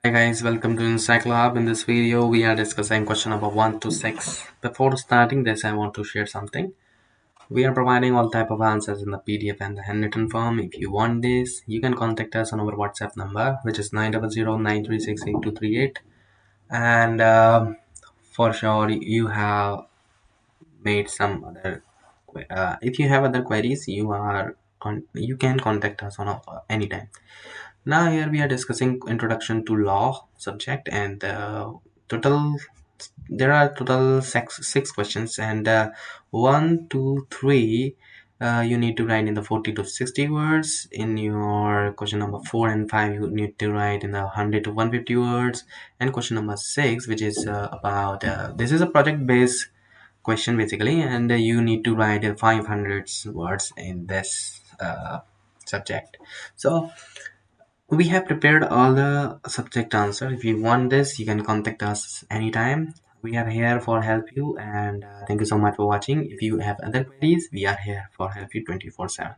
Hi guys, welcome to Encyclab. In this video, we are discussing question number 1 to 6. Before starting this, I want to share something. We are providing all type of answers in the PDF and the handwritten form. If you want this, you can contact us on our WhatsApp number, which is 900-936-8238. And for sure, you have made some other. If you have other queries, you can contact us on anytime. Now here we are discussing introduction to law subject and total there are total six questions and 1 2 3 you need to write in the 40 to 60 words. In your question number 4 and 5 you need to write in the 100 to 150 words, and question number 6, which is about this is a project based question basically, and you need to write 500 words in this subject. So we have prepared all the subject answer. If you want this, you can contact us anytime. We are here for help you, and thank you so much for watching. If you have other queries, we are here for help you 24/7.